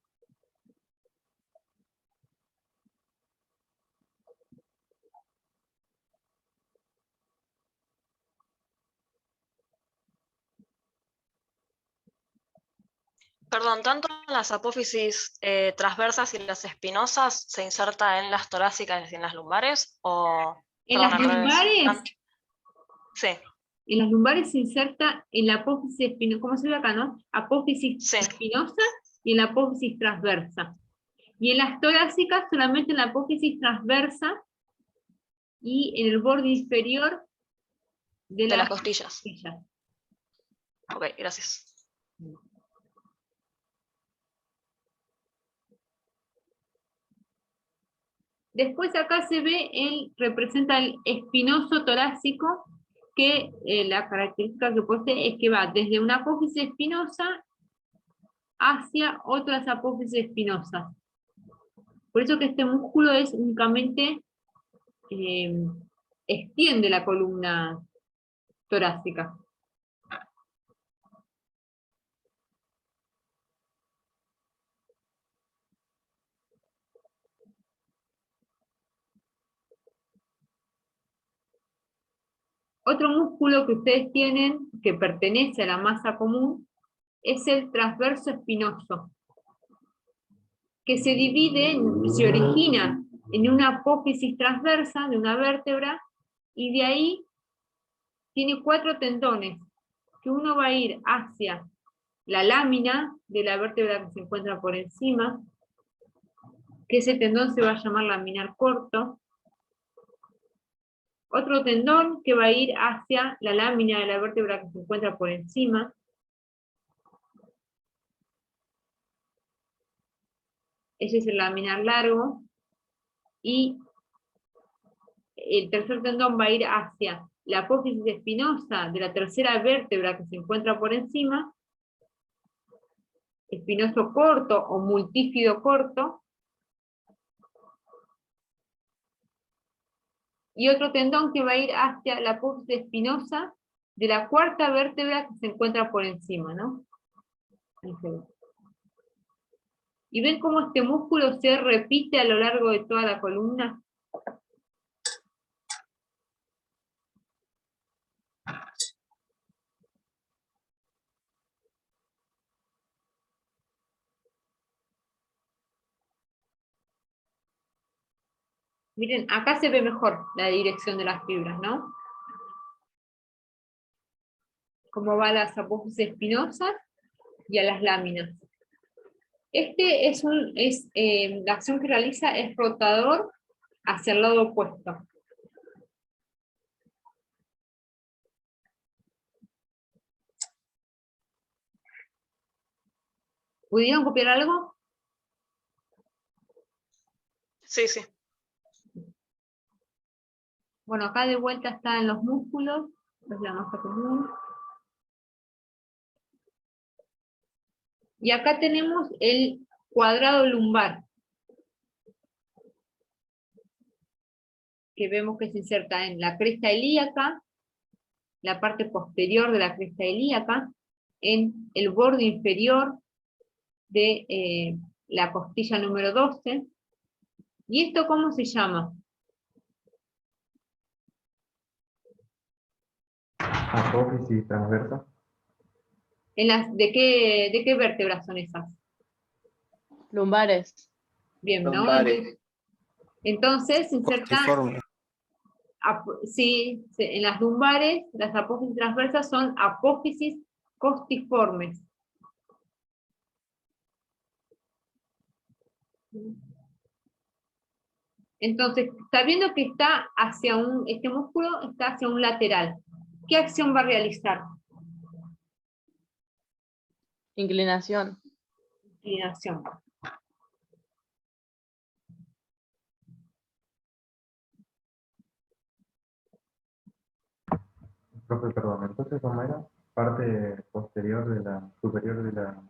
Perdón, ¿tanto las apófisis transversas y las espinosas se inserta en las torácicas y en las lumbares? ¿O, En perdón, las al revés? lumbares, Sí, en las lumbares se inserta en la apófisis espinosa, ¿cómo se ve acá, no? Apófisis Sí. espinosa y en la apófisis transversa. Y en las torácicas solamente en la apófisis transversa y en el borde inferior de de las las costillas. costillas. Ok, gracias. Después acá se ve, representa el espinoso torácico, que la característica que posee es que va desde una apófisis espinosa hacia otras apófisis espinosas. Por eso que este músculo es únicamente, extiende la columna torácica. Otro músculo que ustedes tienen, que pertenece a la masa común, es el transverso espinoso, que se divide, se origina en una apófisis transversa de una vértebra, y de ahí tiene 4 tendones, que uno va a ir hacia la lámina de la vértebra que se encuentra por encima, que ese tendón se va a llamar laminar corto. Otro tendón que va a ir hacia la lámina de la vértebra que se encuentra por encima. Ese es el laminar largo. Y el tercer tendón va a ir hacia la apófisis espinosa de la tercera vértebra que se encuentra por encima, espinoso corto o multífido corto, y otro tendón que va a ir hacia la apófisis espinosa de la cuarta vértebra que se encuentra por encima, ¿no? Ahí se ve. Y ven cómo este músculo se repite a lo largo de toda la columna. Miren, acá se ve mejor la dirección de las fibras, ¿no? Cómo va a las apófisis espinosas y a las láminas. La acción que realiza es rotador hacia el lado opuesto. ¿Pudieron copiar algo? Sí, sí. Bueno, acá de vuelta está en los músculos, es la masa común. Y acá tenemos el cuadrado lumbar, que vemos que se inserta en la cresta ilíaca, la parte posterior de la cresta ilíaca, en el borde inferior de la costilla número 12. ¿Y esto cómo se llama? Apófisis transversa. ¿De qué vértebras son esas? Lumbares. Bien, ¿no? Lumbares. Entonces se inserta, Costiforme. sí, en las lumbares, las apófisis transversas son apófisis costiformes. Entonces, sabiendo que está hacia este músculo está hacia un lateral, ¿qué acción va a realizar? Inclinación. Inclinación. Profe, perdón, entonces, ¿cómo era? Parte posterior de la, superior de la...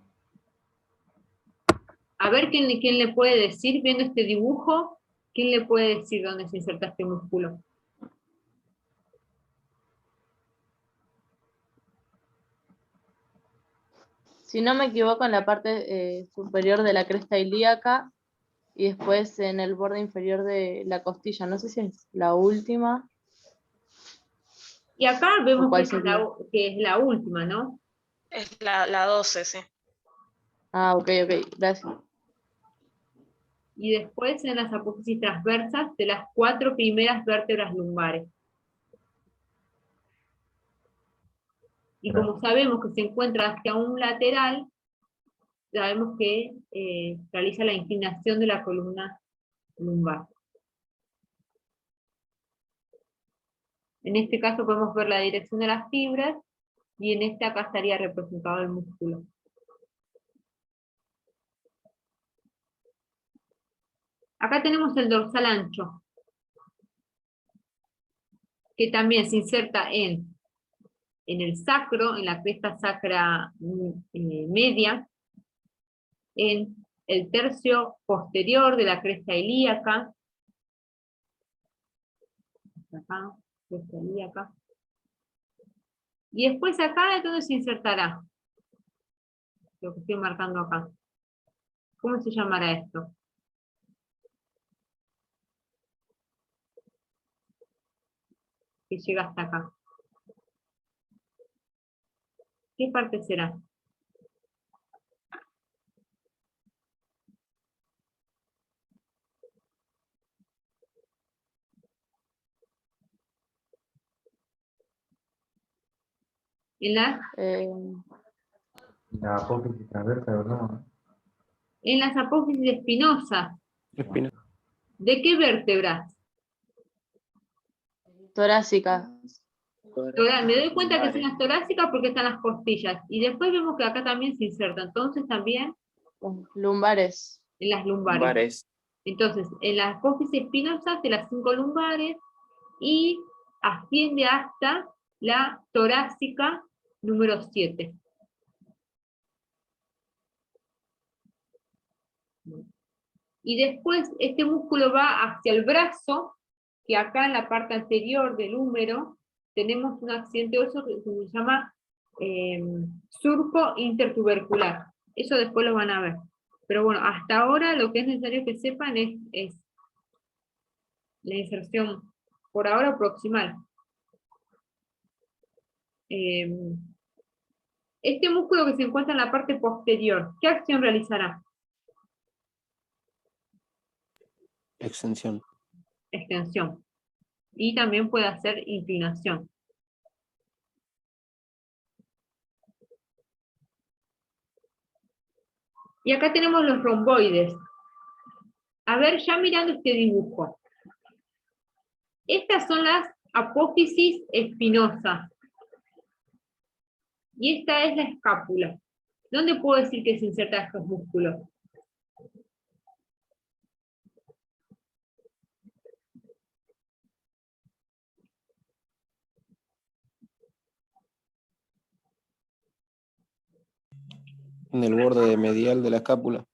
A ver quién le puede decir, viendo este dibujo, quién le puede decir dónde se inserta este músculo. Si no me equivoco, en la parte superior de la cresta ilíaca y después en el borde inferior de la costilla. No sé si es la última. Y acá vemos ¿Cuál que sería? es la última, ¿no? Es la 12, sí. Ah, ok, gracias. Y después en las apófisis transversas de las 4 primeras vértebras lumbares. Y como sabemos que se encuentra hacia un lateral, sabemos que realiza la inclinación de la columna lumbar. En este caso podemos ver la dirección de las fibras, y en este acá estaría representado el músculo. Acá tenemos el dorsal ancho, que también se inserta en el sacro, en la cresta sacra media, en el tercio posterior de la cresta ilíaca, acá, cresta ilíaca, y después acá es donde se insertará, lo que estoy marcando acá. ¿Cómo se llamará esto? Que llega hasta acá. ¿Qué parte será? La apófisis transversa, ¿no? En las apófisis espinosas. Espina. ¿De qué vértebras? Torácica. Me doy cuenta que son las torácicas porque están las costillas. Y después vemos que acá también se inserta. Entonces también Lumbares. en las lumbares. Entonces, en la apófisis espinosa de las 5 lumbares y asciende hasta la torácica número 7. Y después este músculo va hacia el brazo, que acá en la parte anterior del húmero tenemos un accidente óseo que se llama surco intertubercular. Eso después lo van a ver. Pero bueno, hasta ahora lo que es necesario que sepan es la inserción, por ahora proximal. Este músculo que se encuentra en la parte posterior, ¿qué acción realizará? Extensión. Extensión. Y también puede hacer inclinación. Y acá tenemos los romboides. A ver, ya mirando este dibujo. Estas son las apófisis espinosas. Y esta es la escápula. ¿Dónde puedo decir que se insertan estos músculos? En el borde medial de la escápula.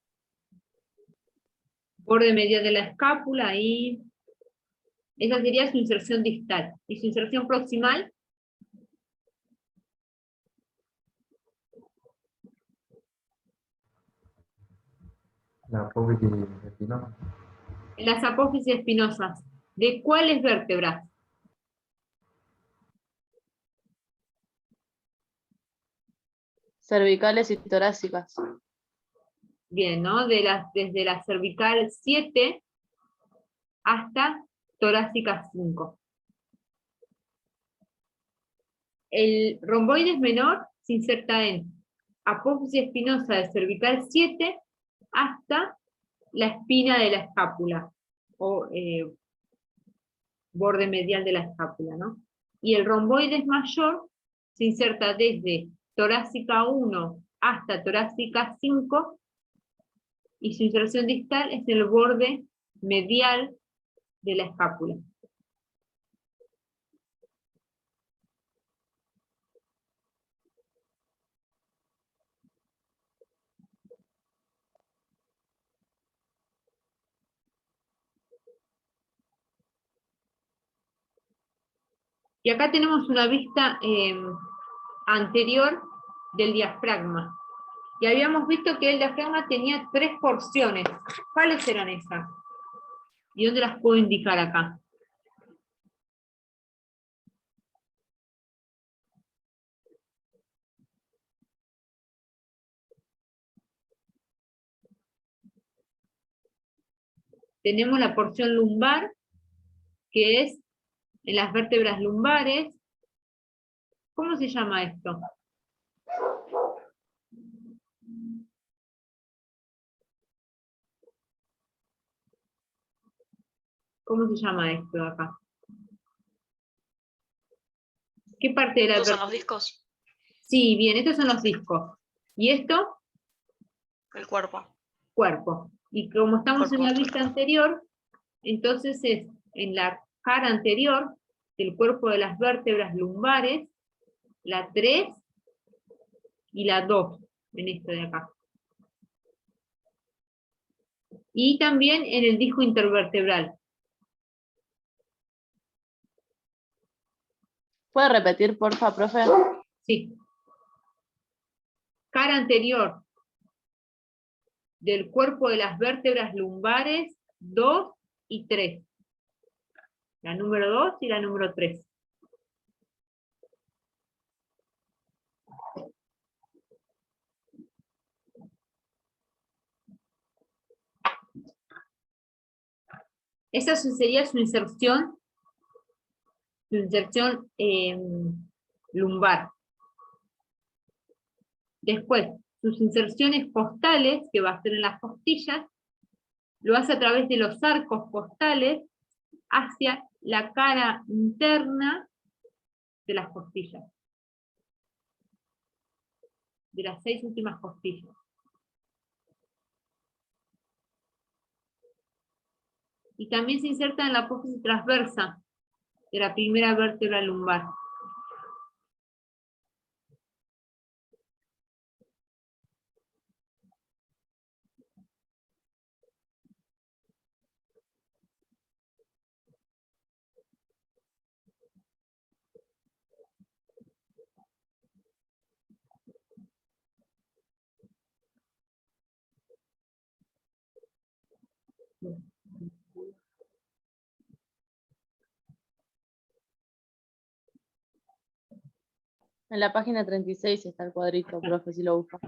Borde medial de la escápula y esa sería su inserción distal. ¿Y su inserción proximal? La apófisis espinosa. En las apófisis espinosas. ¿De cuáles vértebras? Cervicales y torácicas. Bien, ¿no? Desde la cervical 7 hasta torácica 5. El romboides menor se inserta en apófisis espinosa de cervical 7 hasta la espina de la escápula, o borde medial de la escápula, ¿no? Y el romboides mayor se inserta desde torácica 1 hasta torácica 5, y su inserción distal es el borde medial de la escápula. Y acá tenemos una vista anterior del diafragma. Y habíamos visto que el diafragma tenía 3 porciones. ¿Cuáles eran esas? ¿Y dónde las puedo indicar acá? Tenemos la porción lumbar, que es en las vértebras lumbares. ¿Cómo se llama esto? ¿Cómo se llama esto de acá? ¿Qué parte de la ¿Estos son vértebra? los discos? Sí, bien, estos son los discos. ¿Y esto? El cuerpo. Cuerpo. Y como estamos en Cuerpo la vista anterior, entonces es en la cara anterior del cuerpo de las vértebras lumbares, la 3 y la 2, en esto de acá. Y también en el disco intervertebral. ¿Puede repetir, porfa, profe? Sí. Cara anterior del cuerpo de las vértebras lumbares 2 y 3. La número 2 y la número 3. Esa sería su inserción lumbar. Después, sus inserciones costales, que va a ser en las costillas, lo hace a través de los arcos costales hacia la cara interna de las costillas, de las 6 últimas costillas. Y también se inserta en la apófisis transversa de la primera vértebra lumbar. En la página 36 está el cuadrito, profe, si lo busca.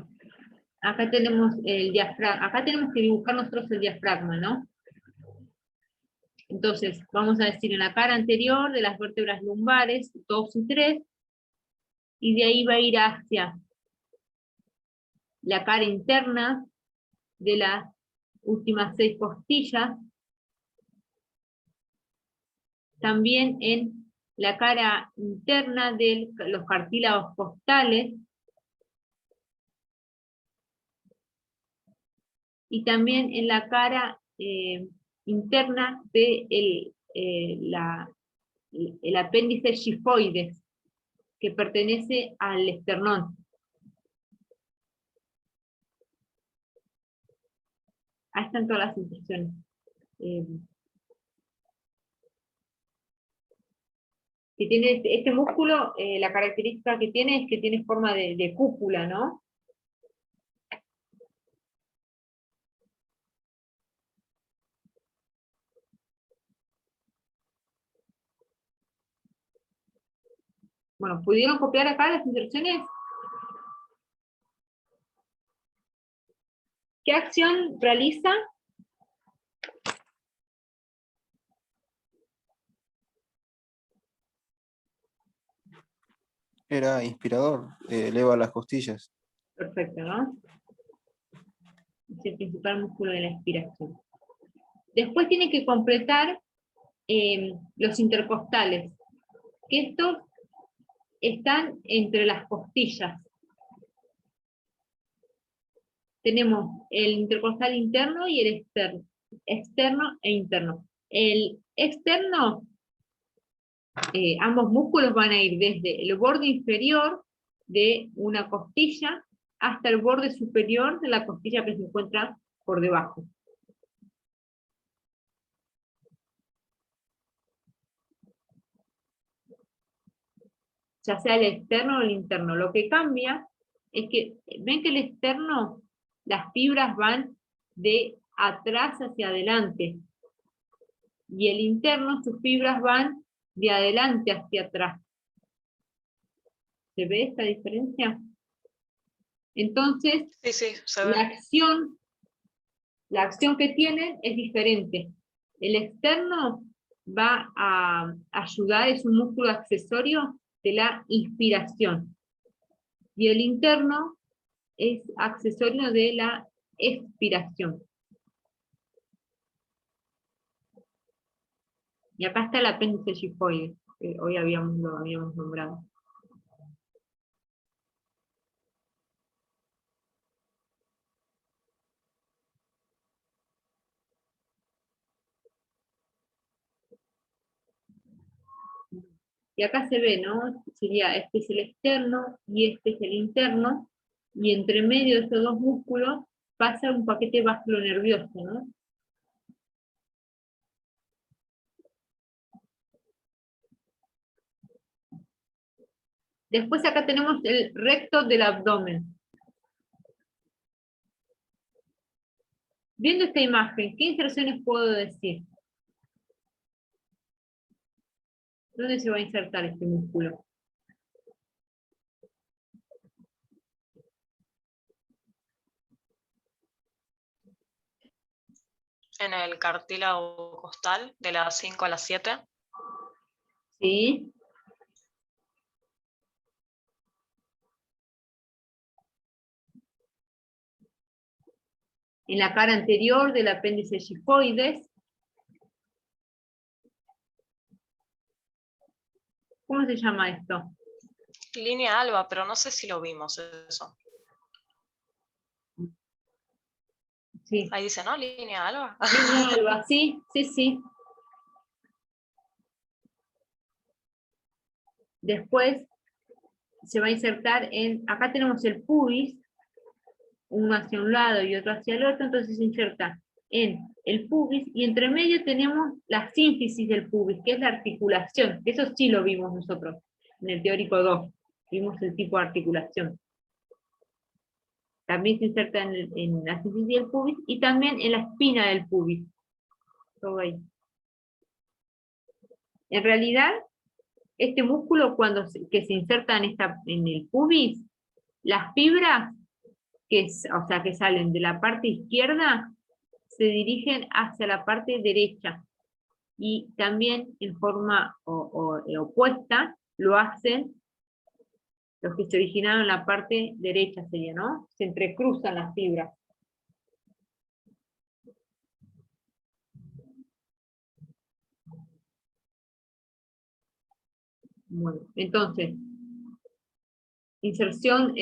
Acá tenemos el diafragma, acá tenemos que dibujar nosotros el diafragma, ¿no? Entonces, vamos a decir en la cara anterior de las vértebras lumbares, 2 y 3, y de ahí va a ir hacia la cara interna de las últimas 6 costillas, también en la cara interna de los cartílagos costales, y también en la cara interna de el apéndice gifoides, que pertenece al esternón. Ahí están todas las instrucciones. Que tiene este músculo, la característica que tiene es que tiene forma de cúpula, ¿no? Bueno, ¿pudieron copiar acá las instrucciones? ¿Qué acción realiza? Era inspirador, eleva las costillas. Perfecto, ¿no? Es el principal músculo de la inspiración. Después tiene que completar los intercostales, que estos están entre las costillas. Tenemos el intercostal interno y el externo e interno. El externo, ambos músculos van a ir desde el borde inferior de una costilla hasta el borde superior de la costilla que se encuentra por debajo. Ya sea el externo o el interno. Lo que cambia es que, ven que el externo, las fibras van de atrás hacia adelante, y el interno, sus fibras van de adelante hacia atrás. ¿Se ve esta diferencia? Entonces, Sí, sí, se ve. la acción que tienen es diferente. El externo va a ayudar, es un músculo accesorio de la inspiración. Y el interno es accesorio de la expiración. Y acá está el apéndice gifoide, que hoy lo habíamos nombrado. Y acá se ve, ¿no? Sería, este es el externo y este es el interno, y entre medio de estos dos músculos pasa un paquete vasculonervioso, ¿no? Después acá tenemos el recto del abdomen. Viendo esta imagen, ¿qué inserciones puedo decir? ¿Dónde se va a insertar este músculo? En el cartílago costal, de la 5 a la 7. Sí. en la cara anterior del apéndice gifoides. ¿Cómo se llama esto? Línea alba, pero no sé si lo vimos eso. Sí. Ahí dice, ¿no? Línea alba. Línea alba, sí, sí, sí. Después se va a insertar acá tenemos el pubis, uno hacia un lado y otro hacia el otro, entonces se inserta en el pubis, y entre medio tenemos la sínfisis del pubis, que es la articulación. Eso sí lo vimos nosotros, en el teórico 2, vimos el tipo de articulación. También se inserta en la sínfisis del pubis, y también en la espina del pubis. Todo ahí. En realidad, este músculo que se inserta en el pubis, las fibras que salen de la parte izquierda se dirigen hacia la parte derecha, y también en forma opuesta lo hacen los que se originaron en la parte derecha, sería, ¿no? Se entrecruzan las fibras. Bueno, entonces, inserción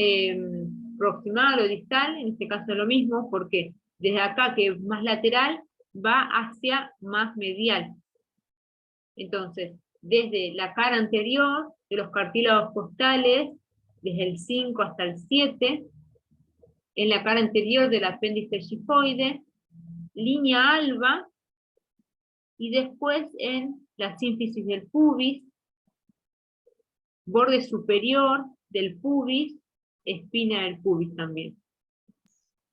proximal o distal, en este caso es lo mismo, porque desde acá, que es más lateral, va hacia más medial. Entonces, desde la cara anterior, de los cartílagos costales, desde el 5 hasta el 7, en la cara anterior del apéndice gifoide, línea alba, y después en la sínfisis del pubis, borde superior del pubis, espina del pubis también.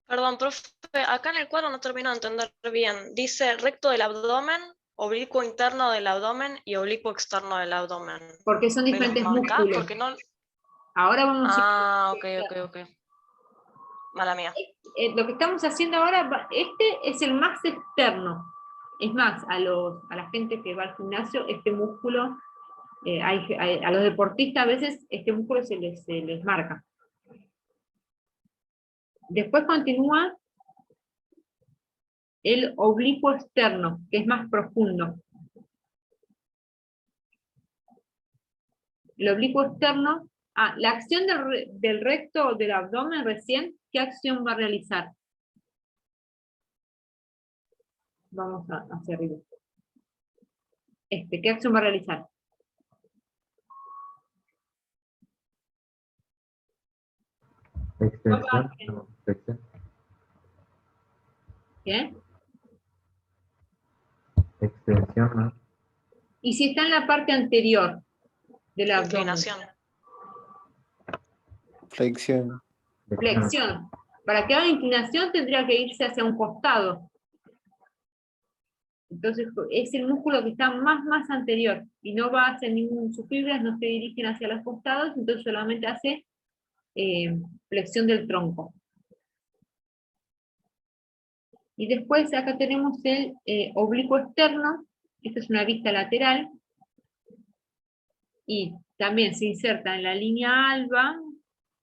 Perdón, profe, acá en el cuadro no termino de entender bien. Dice recto del abdomen, oblicuo interno del abdomen y oblicuo externo del abdomen. Porque son diferentes músculos. Porque no... Ahora vamos a... ok. Mala mía. Lo que estamos haciendo ahora, este es el más externo. Es más, a la gente que va al gimnasio, este músculo, a los deportistas a veces este músculo se les marca. Después continúa el oblicuo externo, que es más profundo. El oblicuo externo, la acción del recto del abdomen recién, ¿qué acción va a realizar? Vamos hacia arriba. ¿Qué acción va a realizar? Extensión. ¿Qué? Extensión, ¿no? Y si está en la parte anterior del abdomen. Inclinación. Flexión. Flexión. Para que haga inclinación tendría que irse hacia un costado. Entonces es el músculo que está más anterior, y no va a hacer sus fibras no se dirigen hacia los costados, entonces solamente hace flexión del tronco. Y después acá tenemos el oblicuo externo. Esta es una vista lateral, y también se inserta en la línea alba,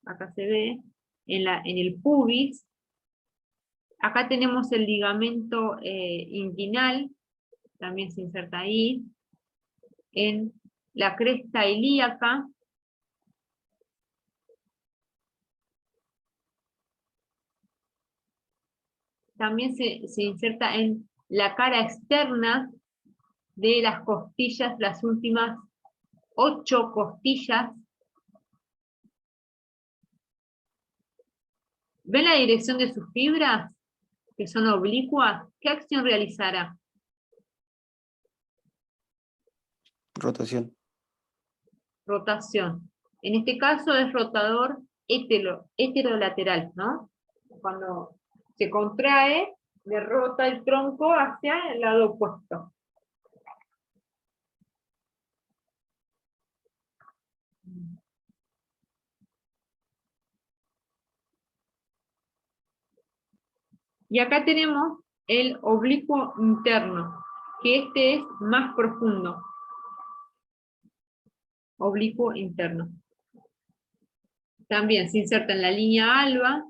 acá se ve, en el pubis. Acá tenemos el ligamento inguinal, también se inserta ahí, en la cresta ilíaca. También se inserta en la cara externa de las costillas, las últimas 8 costillas. ¿Ven la dirección de sus fibras, que son oblicuas? ¿Qué acción realizará? Rotación. Rotación. En este caso es rotador heterolateral, ¿no? Cuando se contrae, le rota el tronco hacia el lado opuesto. Y acá tenemos el oblicuo interno, que este es más profundo. Oblicuo interno. También se inserta en la línea alba,